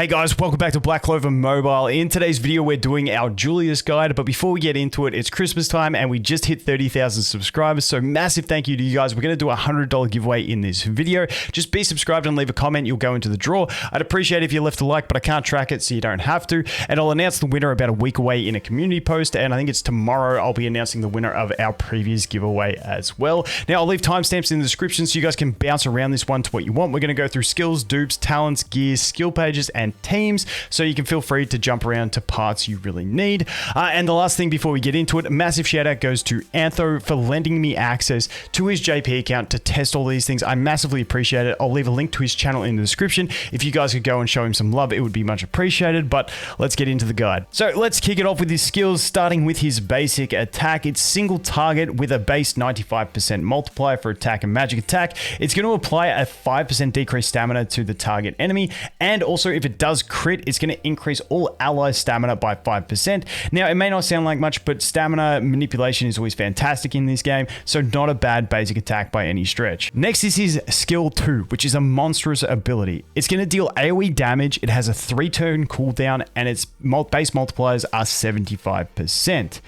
Hey guys, welcome back to Black Clover Mobile. In today's video, we're doing our Julius guide, but before we get into it, it's Christmas time and we just hit 30,000 subscribers, so massive thank you to you guys. We're going to do a $100 giveaway in this video. Just be subscribed and leave a comment, you'll go into the draw. I'd appreciate if you left a like, but I can't track it, so you don't have to. And I'll announce the winner about a week away in a community post, and I think it's tomorrow I'll be announcing the winner of our previous giveaway as well. Now, I'll leave timestamps in the description so you guys can bounce around this one to what you want. We're going to go through skills, dupes, talents, gears, skill pages, and teams, so you can feel free to jump around to parts you really need. And the last thing before we get into it, a massive shout out goes to Antho for lending me access to his JP account to test all these things. I massively appreciate it. I'll leave a link to his channel in the description. If you guys could go and show him some love, it would be much appreciated. But let's get into the guide. So let's kick it off with his skills, starting with his basic attack. It's single target with a base 95% multiplier for attack and magic attack. It's going to apply a 5% decreased stamina to the target enemy, and also if it does crit, it's going to increase all ally stamina by 5%. Now, it may not sound like much, but stamina manipulation is always fantastic in this game, so not a bad basic attack by any stretch. Next is his skill 2, which is a monstrous ability. It's going to deal AoE damage, it has a 3-turn cooldown, and its base multipliers are 75%.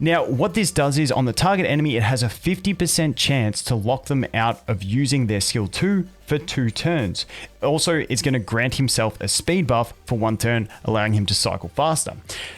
Now, what this does is on the target enemy, it has a 50% chance to lock them out of using their skill 2 for 2 turns. Also, it's going to grant himself a speed buff for 1 turn, allowing him to cycle faster.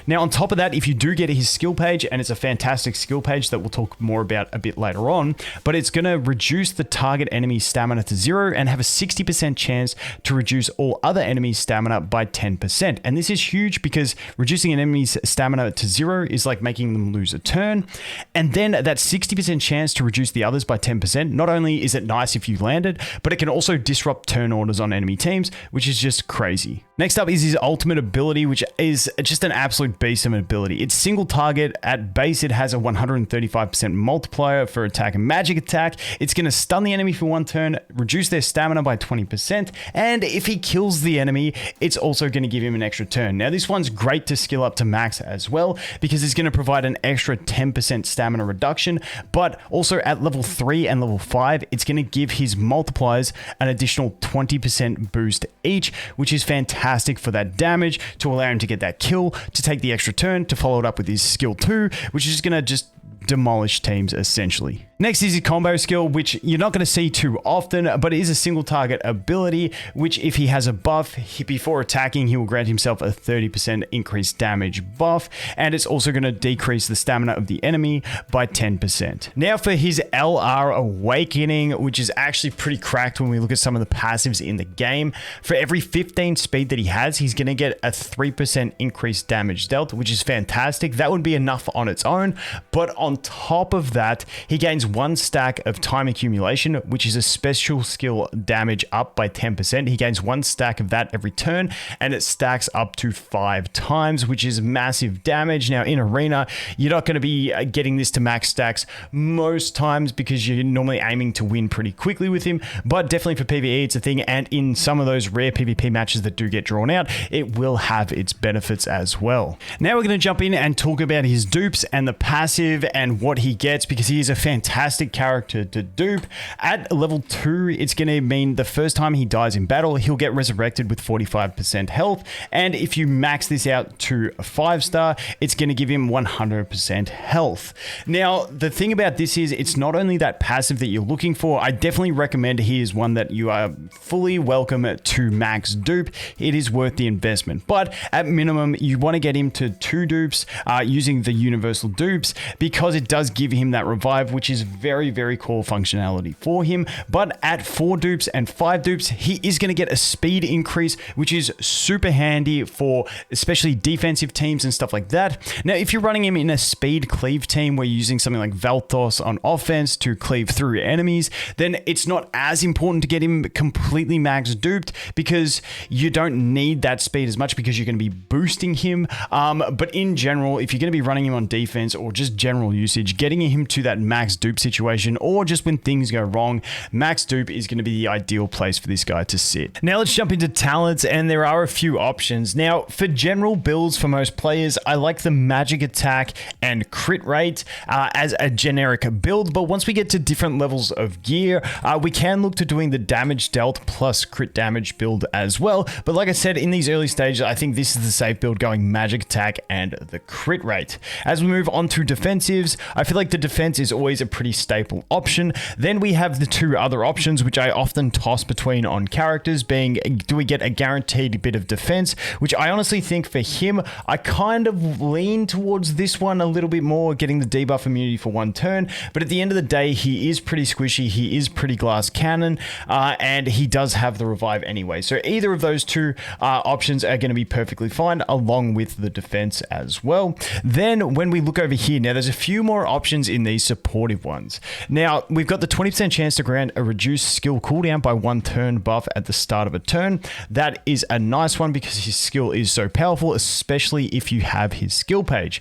Now, on top of that, if you do get his skill page, and it's a fantastic skill page that we'll talk more about a bit later on, but it's going to reduce the target enemy's stamina to 0 and have a 60% chance to reduce all other enemies' stamina by 10%. And this is huge because reducing an enemy's stamina to 0 is like making them lose a turn. And then that 60% chance to reduce the others by 10%, not only is it nice if you land it, but it can also disrupt turn orders on enemy teams, which is just crazy. Next up is his ultimate ability, which is just an absolute beast of an ability. It's single target. At base, it has a 135% multiplier for attack and magic attack. It's going to stun the enemy for 1 turn, reduce their stamina by 20%, and if he kills the enemy, it's also going to give him an extra turn. Now, this one's great to skill up to max as well, because it's going to provide an extra 10% stamina reduction, but also at level 3 and level 5, it's going to give his multipliers an additional 20% boost each, which is fantastic for that damage, to allow him to get that kill, to take the extra turn, to follow it up with his skill 2, which is going to just demolish teams essentially. Next is his combo skill, which you're not going to see too often, but it is a single target ability, which if he has a buff, before attacking, he will grant himself a 30% increased damage buff, and it's also going to decrease the stamina of the enemy by 10%. Now for his LR Awakening, which is actually pretty cracked when we look at some of the passives in the game. For every 15 speed that he has, he's going to get a 3% increased damage dealt, which is fantastic. That would be enough on its own, but on top of that, he gains 1 stack of time accumulation, which is a special skill damage up by 10%. He gains 1 stack of that every turn, and it stacks up to 5 times, which is massive damage. Now, in Arena, you're not going to be getting this to max stacks most times because you're normally aiming to win pretty quickly with him, but definitely for PvE, it's a thing, and in some of those rare PvP matches that do get drawn out, it will have its benefits as well. Now we're going to jump in and talk about his dupes and the passive and what he gets, because he is a fantastic character to dupe. At level 2, it's going to mean the first time he dies in battle, he'll get resurrected with 45% health, and if you max this out to a 5-star, it's going to give him 100% health. Now, the thing about this is, it's not only that passive that you're looking for. I definitely recommend he is one that you are fully welcome to max dupe. It is worth the investment, but at minimum, you want to get him to 2 dupes using the universal dupes, because it does give him that revive, which is very, very cool functionality for him. But at 4 dupes and 5 dupes, he is going to get a speed increase, which is super handy for especially defensive teams and stuff like that. Now, if you're running him in a speed cleave team where you're using something like Valthos on offense to cleave through enemies, then it's not as important to get him completely max duped, because you don't need that speed as much because you're going to be boosting him. But in general, if you're going to be running him on defense or just general usage, getting him to that max dupe situation, or just when things go wrong, max dupe is going to be the ideal place for this guy to sit. Now let's jump into talents, and there are a few options. Now for general builds for most players, I like the magic attack and crit rate as a generic build, but once we get to different levels of gear, we can look to doing the damage dealt plus crit damage build as well. But like I said, in these early stages, I think this is the safe build, going magic attack and the crit rate. As we move on to defensives, I feel like the defense is always a pretty staple option. Then we have the two other options, which I often toss between on characters, being, do we get a guaranteed bit of defense, which I honestly think for him, I kind of lean towards this one a little bit more, getting the debuff immunity for 1 turn. But at the end of the day, he is pretty squishy, he is pretty glass cannon, and he does have the revive anyway. So either of those two options are going to be perfectly fine, along with the defense as well. Then when we look over here, now there's a few more options in these supportive ones. Now we've got the 20% chance to grant a reduced skill cooldown by 1 turn buff at the start of a turn. That is a nice one because his skill is so powerful, especially if you have his skill page.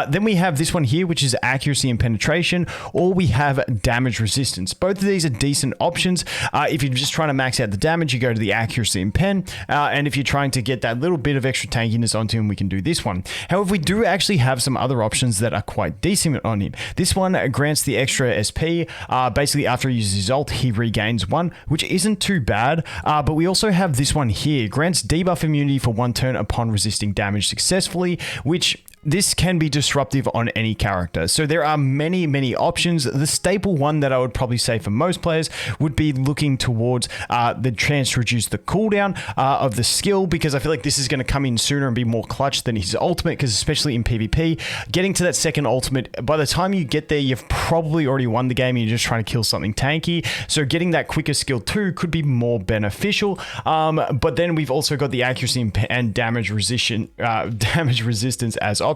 Then we have this one here, which is accuracy and penetration, or we have damage resistance. Both of these are decent options. If you're just trying to max out the damage, you go to the accuracy and pen, and if you're trying to get that little bit of extra tankiness onto him, we can do this one. However, we do actually have some other options that are quite decent on him. This one grants the extra SP. Basically, after he uses his ult, he regains 1, which isn't too bad. But we also have this one here, grants debuff immunity for 1 turn upon resisting damage successfully, which this can be disruptive on any character. So there are many options. The staple one that I would probably say for most players would be looking towards the chance to reduce the cooldown of the skill, because I feel like this is going to come in sooner and be more clutch than his ultimate, because especially in PvP, getting to that second ultimate, by the time you get there, you've probably already won the game and you're just trying to kill something tanky. So getting that quicker skill 2 could be more beneficial. But then we've also got the accuracy and damage resistance as options.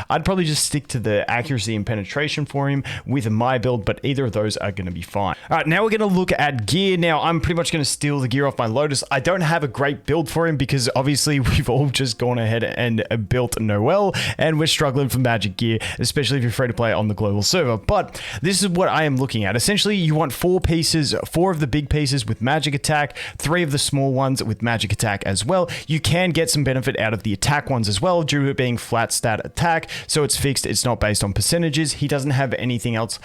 I'd probably just stick to the accuracy and penetration for him with my build, but either of those are going to be fine. All right, now we're going to look at gear. Now I'm pretty much going to steal the gear off my Lotus. I don't have a great build for him because obviously we've all just gone ahead and built Noel, and we're struggling for magic gear, especially if you're free to play on the global server. But this is what I am looking at. Essentially, you want 4 pieces, 4 of the big pieces with magic attack, 3 of the small ones with magic attack as well. You can get some benefit out of the attack ones as well, due to it being flat stat attack, so it's fixed, it's not based on percentages. He doesn't have anything else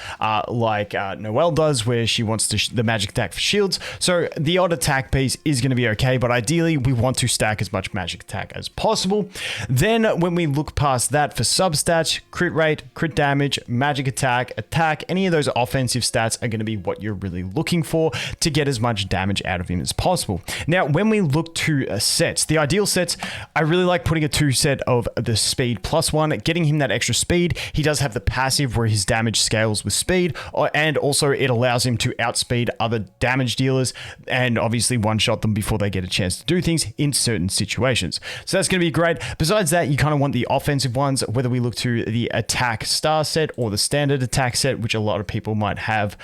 like Noelle does, where she wants the magic attack for shields, so the odd attack piece is going to be okay, but ideally we want to stack as much magic attack as possible. Then when we look past that, for substats, crit rate, crit damage, magic attack, any of those offensive stats are going to be what you're really looking for to get as much damage out of him as possible. Now when we look to sets, the ideal sets, I really like putting a 2 set of the speed +1, getting him that extra speed. He does have the passive where his damage scales with speed, and also it allows him to outspeed other damage dealers and obviously one-shot them before they get a chance to do things in certain situations. So that's going to be great. Besides that, you kind of want the offensive ones, whether we look to the attack star set or the standard attack set, which a lot of people might have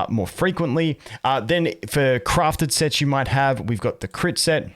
more frequently. Then for crafted sets you might have, we've got the crit set,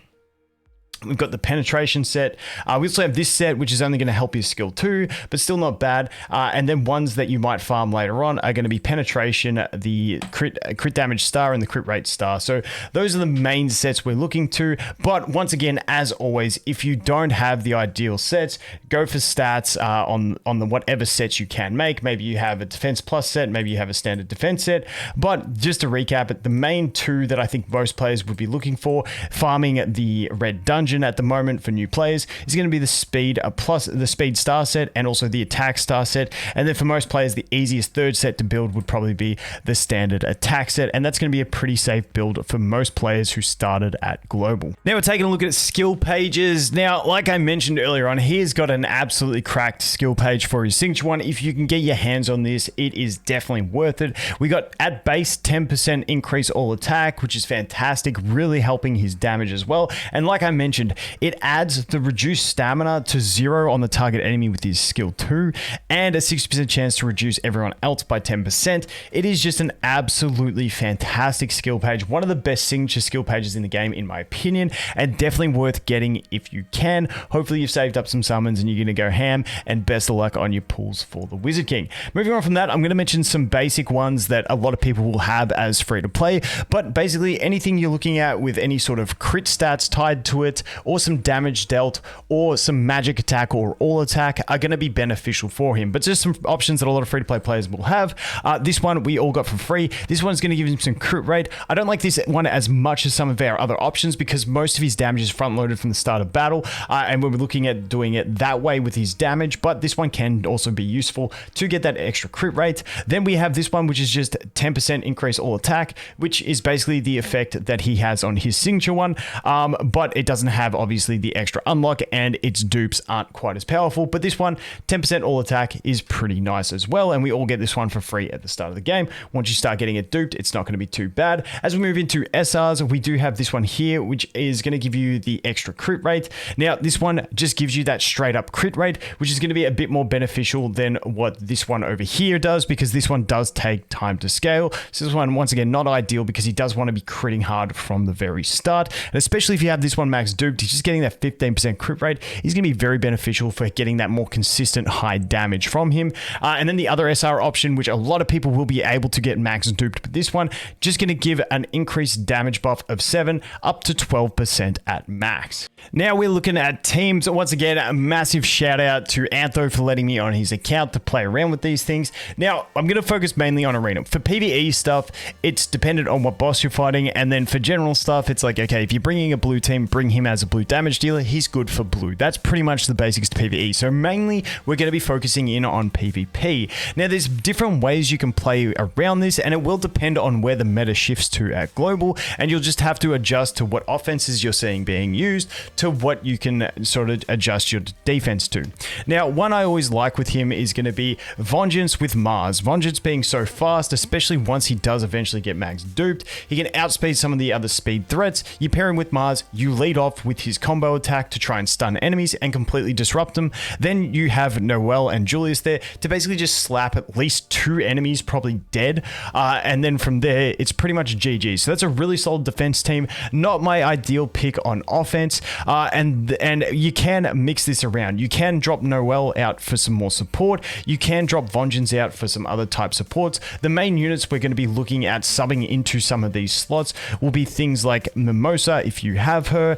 we've got the penetration set. We also have this set, which is only going to help his skill 2, but still not bad. And then ones that you might farm later on are going to be penetration, the crit damage star, and the crit rate star. So those are the main sets we're looking to. But once again, as always, if you don't have the ideal sets, go for stats on the whatever sets you can make. Maybe you have a defense plus set, maybe you have a standard defense set. But just to recap it, the main 2 that I think most players would be looking for, farming the red dungeon at the moment for new players, is going to be the speed plus the speed star set and also the attack star set. And then for most players, the easiest 3rd set to build would probably be the standard attack set, and that's going to be a pretty safe build for most players who started at global. Now we're taking a look at skill pages. Now, like I mentioned earlier on, he's got an absolutely cracked skill page for his signature one. If you can get your hands on this, it is definitely worth it. We got at base 10% increase all attack, which is fantastic, really helping his damage as well. And like I mentioned mentioned, it adds the reduced stamina to 0 on the target enemy with his skill 2 and a 60% chance to reduce everyone else by 10%. It is just an absolutely fantastic skill page. One of the best signature skill pages in the game, in my opinion, and definitely worth getting if you can. Hopefully you've saved up some summons and you're going to go ham, and best of luck on your pulls for the Wizard King. Moving on from that, I'm going to mention some basic ones that a lot of people will have as free to play, but basically anything you're looking at with any sort of crit stats tied to it, or some damage dealt, or some magic attack or all attack are going to be beneficial for him. But just some options that a lot of free to play players will have. This one we all got for free. This one's going to give him some crit rate. I don't like this one as much as some of our other options because most of his damage is front loaded from the start of battle, and we're looking at doing it that way with his damage, but this one can also be useful to get that extra crit rate. Then we have this one, which is just 10% increase all attack, which is basically the effect that he has on his signature one, but it doesn't have obviously the extra unlock, and its dupes aren't quite as powerful. But this one, 10% all attack, is pretty nice as well, and we all get this one for free at the start of the game. Once you start getting it duped, it's not going to be too bad. As we move into SRs, we do have this one here, which is going to give you the extra crit rate. Now, this one just gives you that straight up crit rate, which is going to be a bit more beneficial than what this one over here does, because this one does take time to scale. So this one, once again, not ideal because he does want to be critting hard from the very start. And especially if you have this one max duped, he's just getting that 15% crit rate. He's going to be very beneficial for getting that more consistent high damage from him. And then the other SR option, which a lot of people will be able to get max duped, but this one just going to give an increased damage buff of 7 up to 12% at max. Now we're looking at teams. Once again, a massive shout out to Antho for letting me on his account to play around with these things. Now I'm going to focus mainly on arena. For PvE stuff, it's dependent on what boss you're fighting, and then for general stuff, it's like, okay, if you're bringing a blue team, bring him as a blue damage dealer. He's good for blue. That's pretty much the basics to PvE. So mainly we're going to be focusing in on PvP. Now there's different ways you can play around this, and it will depend on where the meta shifts to at global, and you'll just have to adjust to what offenses you're seeing being used to what you can sort of adjust your defense to. Now, one I always like with him is going to be Vengeance with Mars. Vengeance being so fast, especially once he does eventually get max duped, he can outspeed some of the other speed threats. You pair him with Mars, you lead off with his combo attack to try and stun enemies and completely disrupt them. Then you have Noel and Julius there to basically just slap at least 2 enemies probably dead, and then from there it's pretty much GG. So that's a really solid defense team. Not my ideal pick on offense, and you can mix this around. You can drop Noel out for some more support. You can drop Vengeance out for some other type supports. The main units we're going to be looking at subbing into some of these slots will be things like Mimosa if you have her.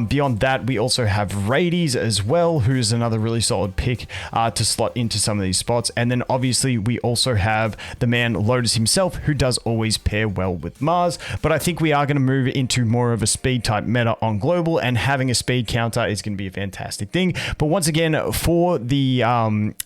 Beyond that, we also have Radies as well, who's another really solid pick to slot into some of these spots. And then obviously we also have the man Lotus himself, who does always pair well with Mars. But I think we are going to move into more of a speed type meta on global, and having a speed counter is going to be a fantastic thing. But once again, for the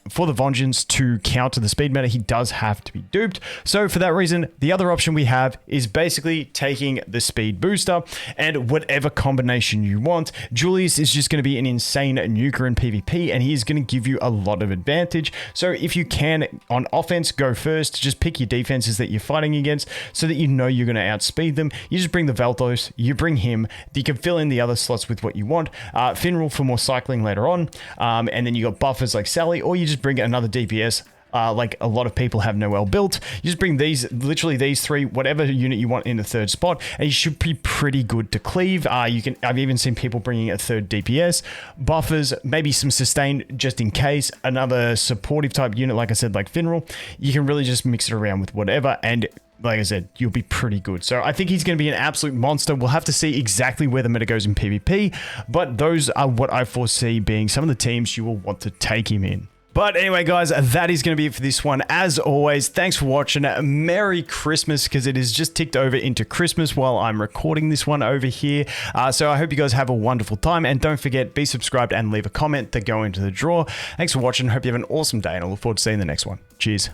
Vengeance to counter the speed meta, he does have to be duped. So for that reason, the other option we have is basically taking the speed booster and whatever combination you want. Julius is just going to be an insane nuker in PvP, and he is going to give you a lot of advantage. So if you can on offense, go first. Just pick your defenses that you're fighting against so that you know you're going to outspeed them. You just bring the Velthos, you bring him, you can fill in the other slots with what you want. Finral for more cycling later on, and then you got buffers like Sally, or you just bring another DPS. Like a lot of people have Noel built. You just bring these, literally these 3, whatever unit you want in the 3rd spot, and you should be pretty good to cleave. I've even seen people bringing a 3rd DPS, buffers, maybe some sustain just in case, another supportive type unit, like I said, like Finral. You can really just mix it around with whatever, and like I said, you'll be pretty good. So I think he's going to be an absolute monster. We'll have to see exactly where the meta goes in PvP, but those are what I foresee being some of the teams you will want to take him in. But anyway, guys, that is going to be it for this one. As always, thanks for watching. Merry Christmas, because it is just ticked over into Christmas while I'm recording this one over here. So I hope you guys have a wonderful time. And don't forget, be subscribed and leave a comment to go into the draw. Thanks for watching. Hope you have an awesome day, and I look forward to seeing you in the next one. Cheers.